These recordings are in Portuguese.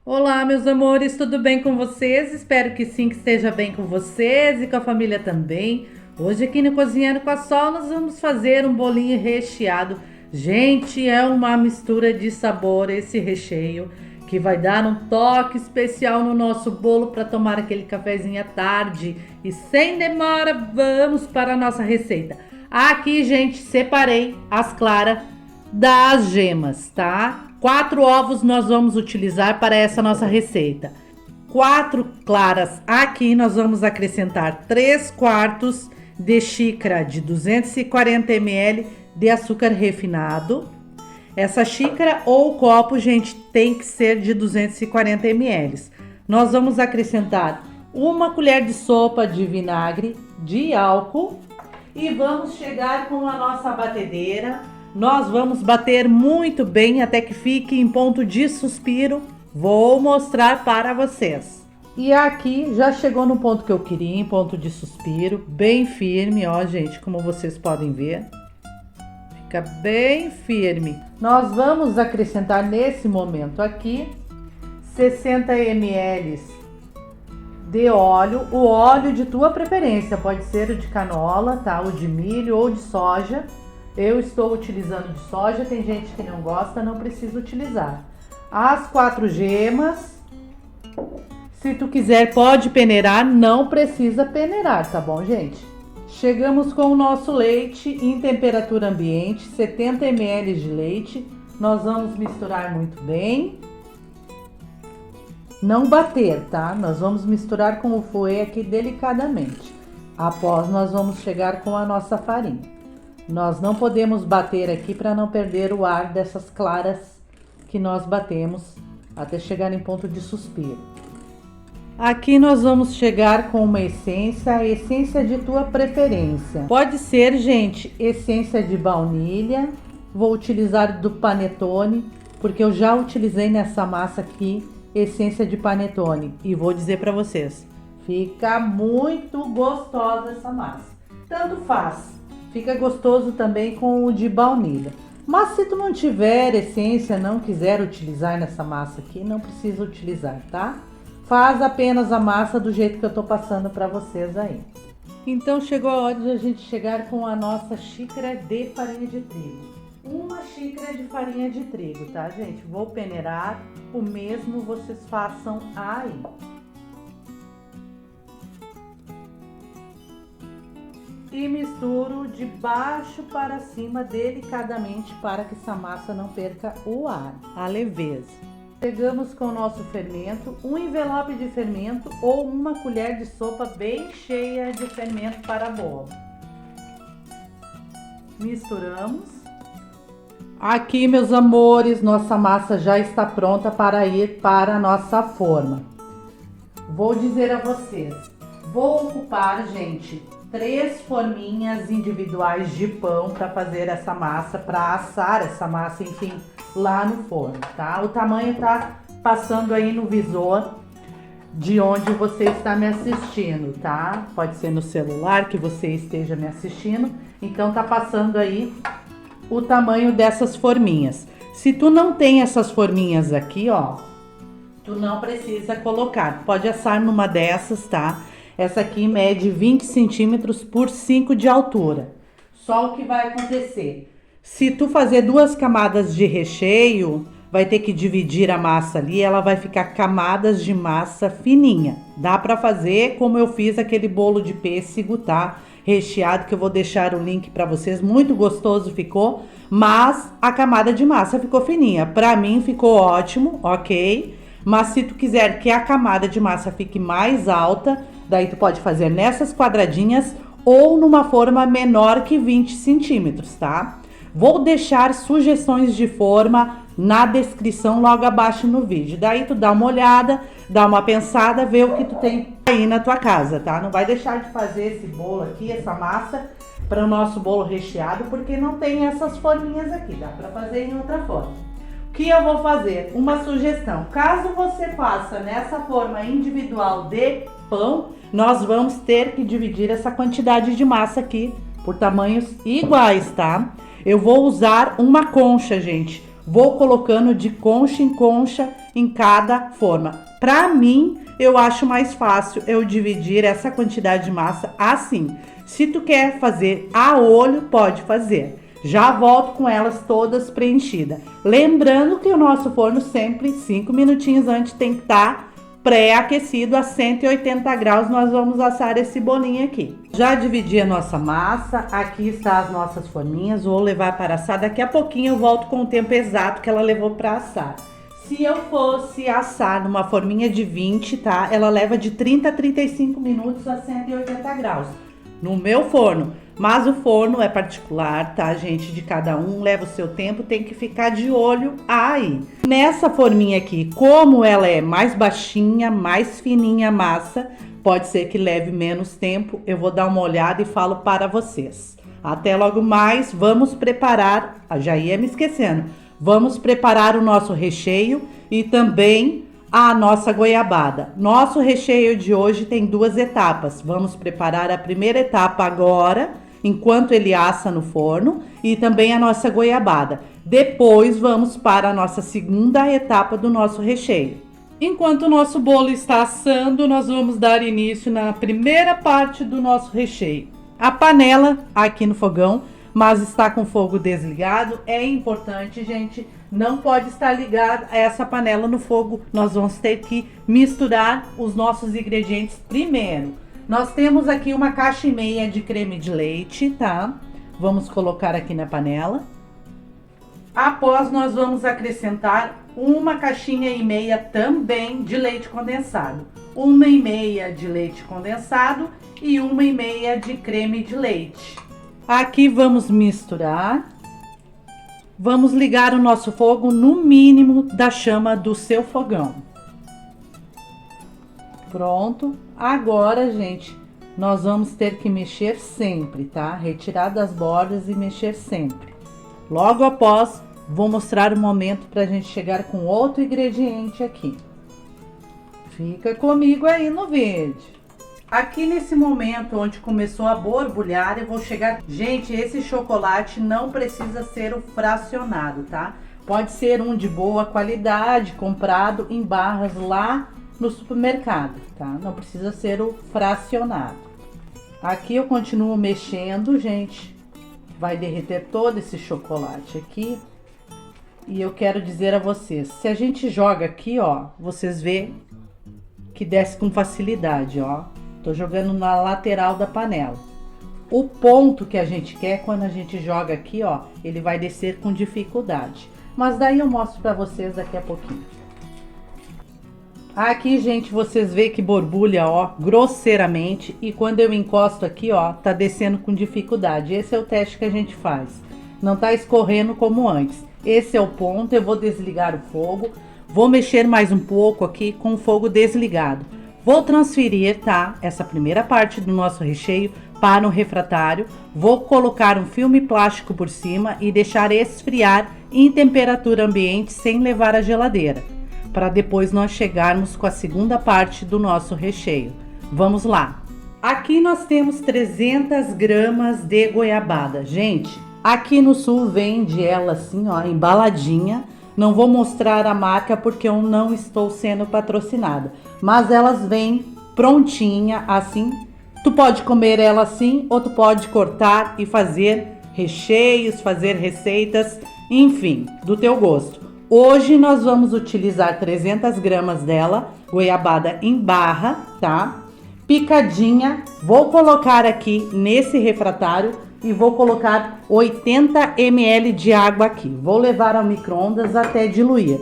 Olá, meus amores, tudo bem com vocês? Espero que sim, que esteja bem com vocês e com a família também. Hoje aqui no Cozinhando com a Sol nós vamos fazer um bolinho recheado. Gente, é uma mistura de sabor esse recheio que vai dar um toque especial no nosso bolo para tomar aquele cafezinho à tarde. E sem demora, vamos para a nossa receita. Aqui, gente, separei as claras das gemas, tá? 4 ovos nós vamos utilizar para essa nossa receita. 4 claras aqui nós vamos acrescentar 3 quartos de xícara de 240 ml de açúcar refinado. Essa xícara ou copo, gente, tem que ser de 240 ml. Nós vamos acrescentar 1 colher de sopa de vinagre de álcool e vamos chegar com a nossa batedeira. Nós vamos bater muito bem até que fique em ponto de suspiro. Vou mostrar para vocês. E aqui já chegou no ponto que eu queria, em ponto de suspiro, bem firme, ó, gente, como vocês podem ver. Fica bem firme. Nós vamos acrescentar nesse momento aqui 60 ml de óleo, o óleo de tua preferência, pode ser o de canola, tá? O de milho ou de soja. Eu estou utilizando de soja, tem gente que não gosta, não precisa utilizar. As 4 gemas, se tu quiser pode peneirar, não precisa peneirar, tá bom, gente? Chegamos com o nosso leite em temperatura ambiente, 70 ml de leite. Nós vamos misturar muito bem. Não bater, tá? Nós vamos misturar com o fouet aqui delicadamente. Após, nós vamos chegar com a nossa farinha. Nós não podemos bater aqui para não perder o ar dessas claras que nós batemos até chegar em ponto de suspiro. Aqui nós vamos chegar com uma essência, a essência de tua preferência. Pode ser, gente, essência de baunilha. Vou utilizar do panetone, porque eu já utilizei nessa massa aqui essência de panetone. E vou dizer para vocês, fica muito gostosa essa massa. Tanto faz. Fica gostoso também com o de baunilha. Mas se tu não tiver essência, não quiser utilizar nessa massa aqui, não precisa utilizar, tá? Faz apenas a massa do jeito que eu tô passando para vocês aí. Então chegou a hora de a gente chegar com a nossa xícara de farinha de trigo. 1 xícara de farinha de trigo, tá, gente? Vou peneirar, o mesmo vocês façam aí. E misturo de baixo para cima delicadamente para que essa massa não perca o ar, a leveza. Pegamos com o nosso fermento, um envelope de fermento ou 1 colher de sopa bem cheia de fermento para bolo. Misturamos. Aqui, meus amores, nossa massa já está pronta para ir para a nossa forma. Vou dizer a vocês, vou ocupar, gente, 3 forminhas individuais de pão para fazer essa massa, para assar essa massa, enfim, lá no forno, tá? O tamanho tá passando aí no visor de onde você está me assistindo, tá? Pode ser no celular que você esteja me assistindo, então tá passando aí o tamanho dessas forminhas. Se tu não tem essas forminhas aqui, ó, tu não precisa colocar, pode assar numa dessas, tá? Essa aqui mede 20 centímetros por 5 de altura. Só o que vai acontecer? Se tu fazer 2 camadas de recheio, vai ter que dividir a massa ali, ela vai ficar camadas de massa fininha. Dá para fazer como eu fiz aquele bolo de pêssego, tá? Recheado, que eu vou deixar o link para vocês. Muito gostoso ficou, mas a camada de massa ficou fininha. Para mim ficou ótimo, ok? Mas se tu quiser que a camada de massa fique mais alta, daí tu pode fazer nessas quadradinhas ou numa forma menor que 20 centímetros, tá? Vou deixar sugestões de forma na descrição logo abaixo no vídeo. Daí tu dá uma olhada, dá uma pensada, vê o que tu tem aí na tua casa, tá? Não vai deixar de fazer esse bolo aqui, essa massa, para o nosso bolo recheado, porque não tem essas forminhas aqui, dá para fazer em outra forma. O que eu vou fazer? Uma sugestão. Caso você faça nessa forma individual de pão, nós vamos ter que dividir essa quantidade de massa aqui por tamanhos iguais, tá? Eu vou usar uma concha, gente. vou colocando de concha em concha em cada forma. Para mim, eu acho mais fácil eu dividir essa quantidade de massa assim. Se tu quer fazer a olho, pode fazer. Já volto com elas todas preenchidas. Lembrando que o nosso forno sempre 5 minutinhos antes tem que estar pré-aquecido a 180 graus. Nós vamos assar esse bolinho aqui. Já dividi a nossa massa. Aqui está as nossas forminhas. Vou levar para assar. Daqui a pouquinho eu volto com o tempo exato que ela levou para assar. Se eu fosse assar numa forminha de 20, tá? Ela leva de 30 a 35 minutos a 180 graus. No meu forno. Mas o forno é particular, tá, gente? De cada um, leva o seu tempo, tem que ficar de olho aí. Nessa forminha aqui, como ela é mais baixinha, mais fininha a massa, pode ser que leve menos tempo. Eu vou dar uma olhada e falo para vocês. Até logo mais, vamos preparar, já ia me esquecendo, vamos preparar o nosso recheio e também a nossa goiabada. Nosso recheio de hoje tem 2 etapas. Vamos preparar a primeira etapa agora, enquanto ele assa no forno, e também a nossa goiabada. Depois vamos para a nossa segunda etapa do nosso recheio. Enquanto o nosso bolo está assando, nós vamos dar início na primeira parte do nosso recheio. A panela aqui no fogão, mas está com o fogo desligado. É importante, gente, não pode estar ligada essa panela no fogo. Nós vamos ter que misturar os nossos ingredientes primeiro. Nós temos aqui 1,5 caixa de creme de leite, tá? Vamos colocar aqui na panela. Após, nós vamos acrescentar 1,5 caixinha também de leite condensado. 1,5 de leite condensado e 1,5 de creme de leite. Aqui vamos misturar. Vamos ligar o nosso fogo no mínimo da chama do seu fogão. Pronto. Agora, gente, nós vamos ter que mexer sempre, tá? Retirar das bordas e mexer sempre. Logo após, vou mostrar o momento para a gente chegar com outro ingrediente aqui. Fica comigo aí no vídeo. Aqui nesse momento onde começou a borbulhar, eu vou chegar... Gente, esse chocolate não precisa ser o fracionado, tá? Pode ser um de boa qualidade, comprado em barras lá no supermercado, tá? Não precisa ser o fracionado. Aqui eu continuo mexendo, gente. Vai derreter todo esse chocolate aqui. E eu quero dizer a vocês, se a gente joga aqui, ó, vocês vê que desce com facilidade, ó. Tô jogando na lateral da panela. O ponto que a gente quer, quando a gente joga aqui, ó, ele vai descer com dificuldade. Mas daí eu mostro pra vocês daqui a pouquinho. Aqui, gente, vocês vê que borbulha, ó, grosseiramente. E quando eu encosto aqui, ó, tá descendo com dificuldade. Esse é o teste que a gente faz. Não tá escorrendo como antes. Esse é o ponto. Eu vou desligar o fogo. Vou mexer mais um pouco aqui com o fogo desligado. Vou transferir, tá, essa primeira parte do nosso recheio para o refratário. Vou colocar um filme plástico por cima e deixar esfriar em temperatura ambiente sem levar à geladeira, para depois nós chegarmos com a segunda parte do nosso recheio. Vamos lá. Aqui nós temos 300 gramas de goiabada. Gente, aqui no sul vende ela assim, ó, embaladinha. Não vou mostrar a marca porque eu não estou sendo patrocinada, mas elas vêm prontinha assim. Tu pode comer ela assim ou tu pode cortar e fazer recheios, fazer receitas, enfim, do teu gosto. Hoje nós vamos utilizar 300 gramas dela, goiabada em barra, tá? Picadinha. Vou colocar aqui nesse refratário e vou colocar 80 ml de água aqui. Vou levar ao micro-ondas até diluir.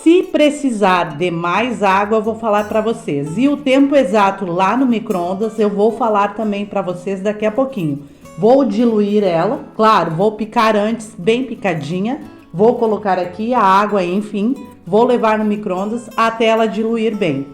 Se precisar de mais água, eu vou falar para vocês. E o tempo exato lá no micro-ondas eu vou falar também para vocês daqui a pouquinho. Vou diluir ela, claro, vou picar antes, bem picadinha. Vou colocar aqui a água, enfim, vou levar no micro-ondas até ela diluir bem.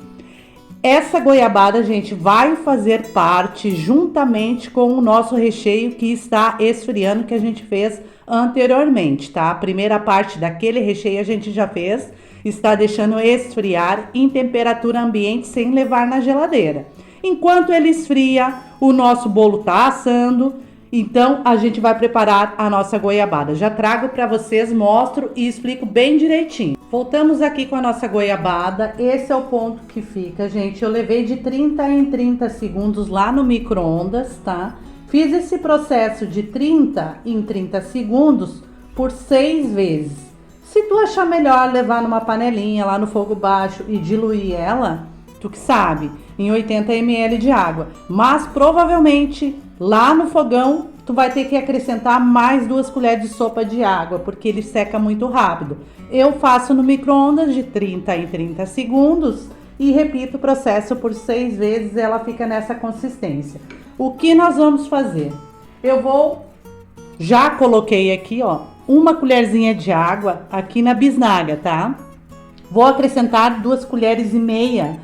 Essa goiabada, gente, vai fazer parte juntamente com o nosso recheio que está esfriando, que a gente fez anteriormente, tá? A primeira parte daquele recheio a gente já fez, está deixando esfriar em temperatura ambiente sem levar na geladeira. Enquanto ele esfria, o nosso bolo tá assando Então, a gente vai preparar a nossa goiabada. Já trago para vocês, mostro e explico bem direitinho. Voltamos aqui com a nossa goiabada. Esse é o ponto que fica, gente. Eu levei de 30 em 30 segundos lá no micro-ondas, tá? Fiz esse processo de 30 em 30 segundos por 6 vezes. Se tu achar melhor levar numa panelinha lá no fogo baixo e diluir ela, tu que sabe, em 80 ml de água. Mas provavelmente lá no fogão tu vai ter que acrescentar mais 2 colheres de sopa de água, porque ele seca muito rápido. Eu faço no micro-ondas de 30 em 30 segundos e repito o processo por 6 vezes, ela fica nessa consistência. O que nós vamos fazer? Já coloquei aqui, ó, 1 colherzinha de água aqui na bisnaga, tá? Vou acrescentar 2 colheres e meia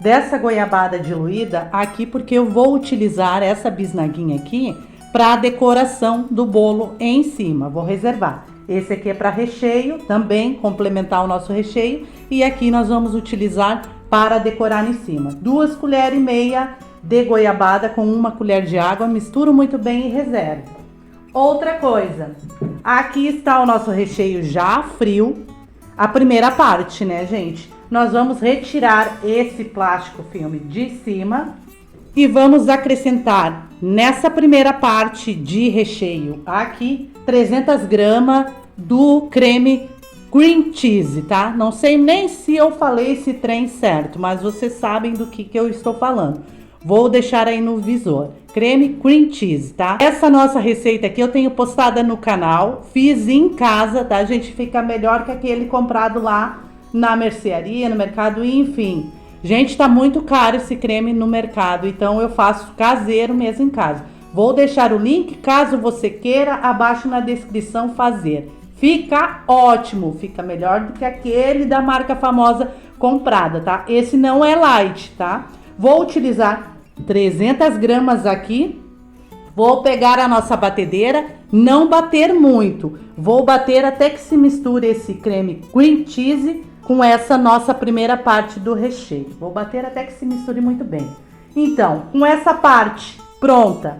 dessa goiabada diluída aqui, porque eu vou utilizar essa bisnaguinha aqui para decoração do bolo em cima. Vou reservar. Esse aqui é para recheio, também complementar o nosso recheio. E aqui nós vamos utilizar para decorar em cima. 2 colheres e meia de goiabada com 1 colher de água. Misturo muito bem e reservo. Outra coisa, aqui está o nosso recheio já frio. A primeira parte, né, gente? Nós vamos retirar esse plástico filme de cima e vamos acrescentar nessa primeira parte de recheio aqui 300 gramas do creme cream cheese, tá? Não sei nem se eu falei esse trem certo, mas vocês sabem do que eu estou falando. Vou deixar aí no visor. Creme cream cheese, tá? Essa nossa receita aqui eu tenho postada no canal. Fiz em casa, tá, gente? Fica melhor que aquele comprado lá na mercearia, no mercado, enfim. Gente, tá muito caro esse creme no mercado, então eu faço caseiro mesmo em casa. Vou deixar o link, caso você queira, abaixo na descrição fazer. Fica ótimo, fica melhor do que aquele da marca famosa comprada, tá? Esse não é light, tá? Vou utilizar 300 gramas aqui. Vou pegar a nossa batedeira, não bater muito. Vou bater até que se misture esse creme cream cheese com essa nossa primeira parte do recheio. Vou bater até que se misture muito bem. Então, com essa parte pronta,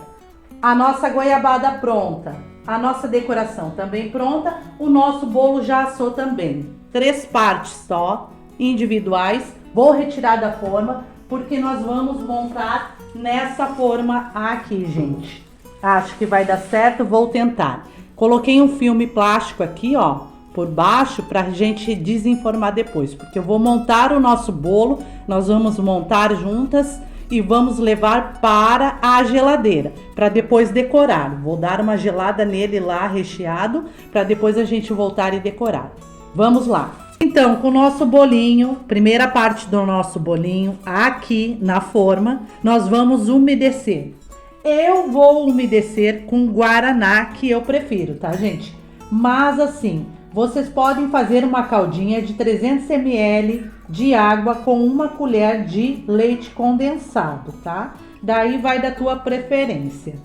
a nossa goiabada pronta, a nossa decoração também pronta, o nosso bolo já assou também. 3 partes só, individuais. Vou retirar da forma, porque nós vamos montar nessa forma aqui, gente. Acho que vai dar certo, vou tentar. Coloquei um filme plástico aqui, ó, por baixo, pra gente desenformar depois, porque eu vou montar o nosso bolo, nós vamos montar juntas e vamos levar para a geladeira, para depois decorar. Vou dar uma gelada nele lá, recheado, para depois a gente voltar e decorar. Vamos lá. Então, com o nosso bolinho, primeira parte do nosso bolinho, aqui na forma, nós vamos umedecer. Eu vou umedecer com guaraná, que eu prefiro, tá, gente? Mas assim, vocês podem fazer uma caldinha de 300 ml de água com 1 colher de leite condensado, tá? Daí vai da tua preferência.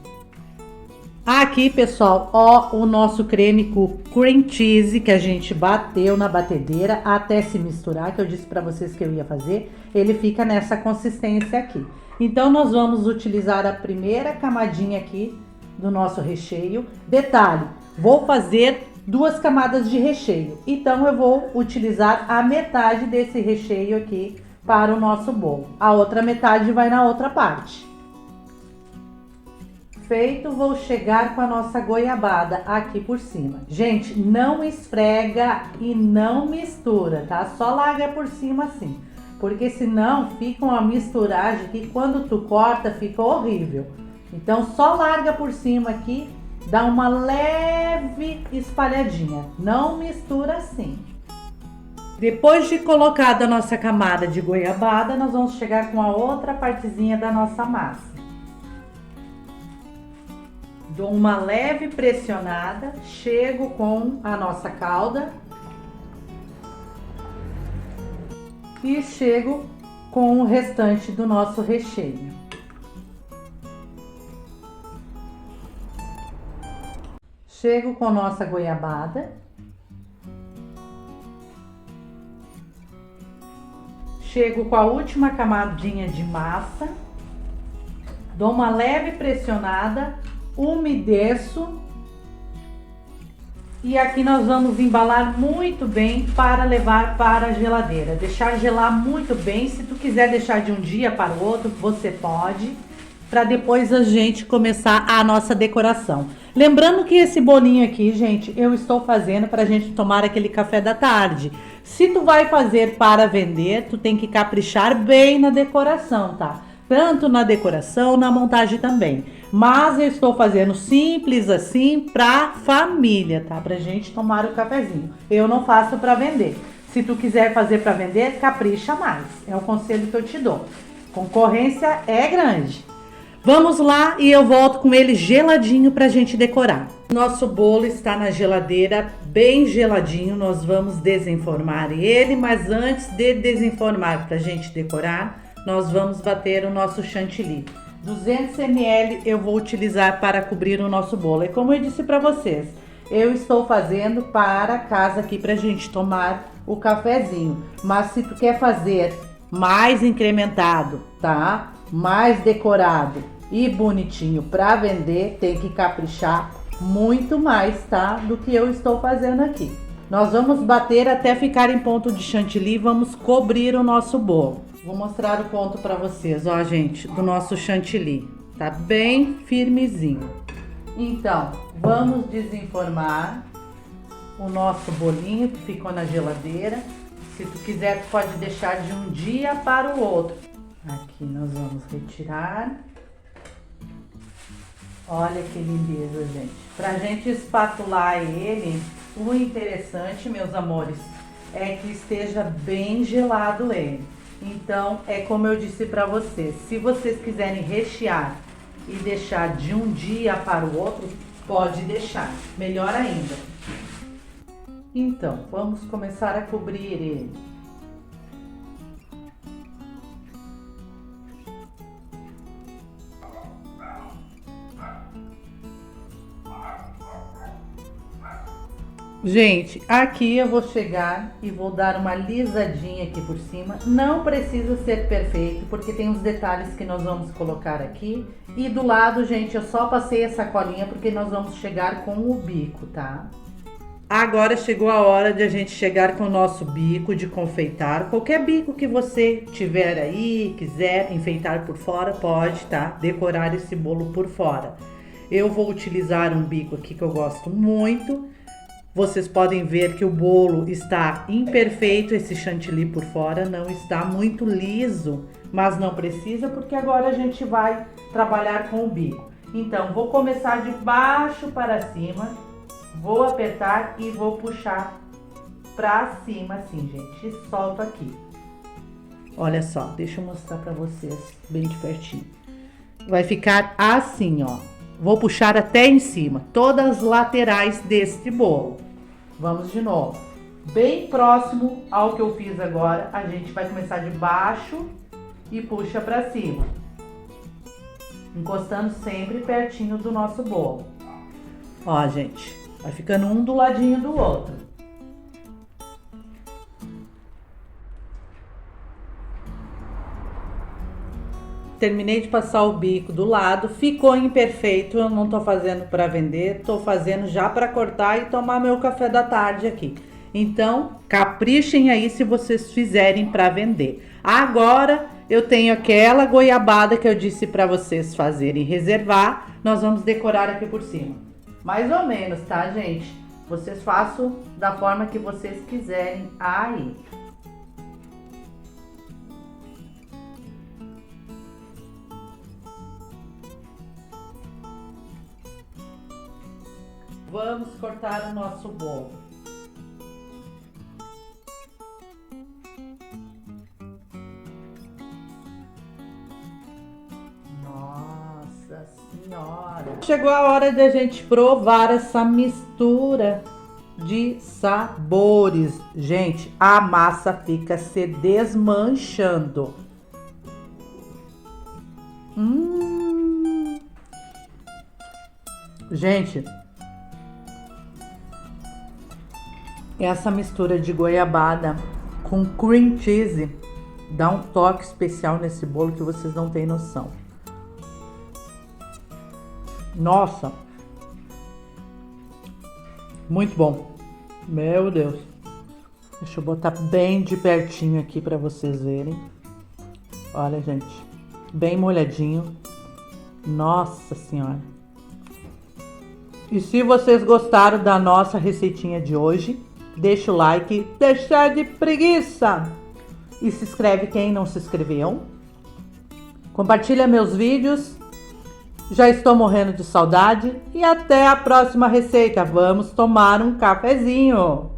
Aqui, pessoal, ó, o nosso creme com cream cheese que a gente bateu na batedeira até se misturar, que eu disse para vocês que eu ia fazer. Ele fica nessa consistência aqui. Então, nós vamos utilizar a primeira camadinha aqui do nosso recheio. Detalhe, vou fazer 2 camadas de recheio. Então, eu vou utilizar a metade desse recheio aqui para o nosso bolo. A outra metade vai na outra parte. Feito, vou chegar com a nossa goiabada aqui por cima. Gente, não esfrega e não mistura, tá? Só larga por cima assim, porque senão fica uma misturagem que quando tu corta fica horrível. Então só larga por cima aqui, dá uma leve espalhadinha, não mistura assim. Depois de colocada a nossa camada de goiabada, nós vamos chegar com a outra partezinha da nossa massa. Dou uma leve pressionada, chego com a nossa calda e chego com o restante do nosso recheio. Chego com a nossa goiabada. Chego com a última camadinha de massa. Dou uma leve pressionada umedeço. E aqui nós vamos embalar muito bem para levar para a geladeira. Deixar gelar muito bem. Se tu quiser deixar de um dia para o outro, você pode. Para depois a gente começar a nossa decoração. Lembrando que esse bolinho aqui, gente, eu estou fazendo para a gente tomar aquele café da tarde. Se tu vai fazer para vender, tu tem que caprichar bem na decoração, tá? Tanto na decoração, na montagem também. Mas eu estou fazendo simples assim pra família, tá? Pra gente tomar o cafezinho. Eu não faço pra vender. Se tu quiser fazer pra vender, capricha mais. É o conselho que eu te dou. Concorrência é grande. Vamos lá e eu volto com ele geladinho pra gente decorar. Nosso bolo está na geladeira, bem geladinho. Nós vamos desenformar ele, mas antes de desenformar pra gente decorar, nós vamos bater o nosso chantilly. 200 ml eu vou utilizar para cobrir o nosso bolo. E como eu disse para vocês, eu estou fazendo para casa aqui pra gente tomar o cafezinho. Mas se tu quer fazer mais incrementado, tá? Mais decorado e bonitinho para vender, tem que caprichar muito mais, tá? Do que eu estou fazendo aqui. Nós vamos bater até ficar em ponto de chantilly, vamos cobrir o nosso bolo. Vou mostrar o ponto para vocês, ó, gente, do nosso chantilly. Tá bem firmezinho. Então, vamos desenformar o nosso bolinho que ficou na geladeira. Se tu quiser, tu pode deixar de um dia para o outro. Aqui nós vamos retirar. Olha que lindeza, gente. Pra gente espatular ele, o interessante, meus amores, é que esteja bem gelado ele. Então, é como eu disse para vocês, se vocês quiserem rechear e deixar de um dia para o outro, pode deixar, melhor ainda. Então, vamos começar a cobrir ele. Gente, aqui eu vou chegar e vou dar uma lisadinha aqui por cima. Não precisa ser perfeito, porque tem uns detalhes que nós vamos colocar aqui. E do lado, gente, eu só passei essa colinha porque nós vamos chegar com o bico, tá? Agora chegou a hora de a gente chegar com o nosso bico de confeitar. Qualquer bico que você tiver aí, quiser enfeitar por fora, pode, tá? Decorar esse bolo por fora. Eu vou utilizar um bico aqui que eu gosto muito. Vocês podem ver que o bolo está imperfeito, esse chantilly por fora não está muito liso, mas não precisa porque agora a gente vai trabalhar com o bico. Então, vou começar de baixo para cima, vou apertar e vou puxar para cima assim, gente, e solto aqui. Olha só, deixa eu mostrar para vocês bem de pertinho. Vai ficar assim, ó. Vou puxar até em cima, todas as laterais deste bolo. Vamos de novo. Bem próximo ao que eu fiz agora, a gente vai começar de baixo e puxa para cima. Encostando sempre pertinho do nosso bolo. Ó, gente, vai ficando um do ladinho do outro. Terminei de passar o bico do lado, ficou imperfeito, eu não tô fazendo para vender, tô fazendo já para cortar e tomar meu café da tarde aqui. Então, caprichem aí se vocês fizerem para vender. Agora, eu tenho aquela goiabada que eu disse para vocês fazerem reservar, nós vamos decorar aqui por cima. Mais ou menos, tá, gente? Vocês façam da forma que vocês quiserem aí. Vamos cortar o nosso bolo. Nossa Senhora! Chegou a hora de a gente provar essa mistura de sabores. Gente, a massa fica se desmanchando. Gente, essa mistura de goiabada com cream cheese dá um toque especial nesse bolo que vocês não têm noção. Nossa, muito bom. Meu Deus. Deixa eu botar bem de pertinho aqui para vocês verem. Olha, gente, bem molhadinho. Nossa Senhora. E se vocês gostaram da nossa receitinha de hoje, deixa o like, deixa de preguiça. E se inscreve quem não se inscreveu. Compartilha meus vídeos. Já estou morrendo de saudade. E até a próxima receita. Vamos tomar um cafezinho.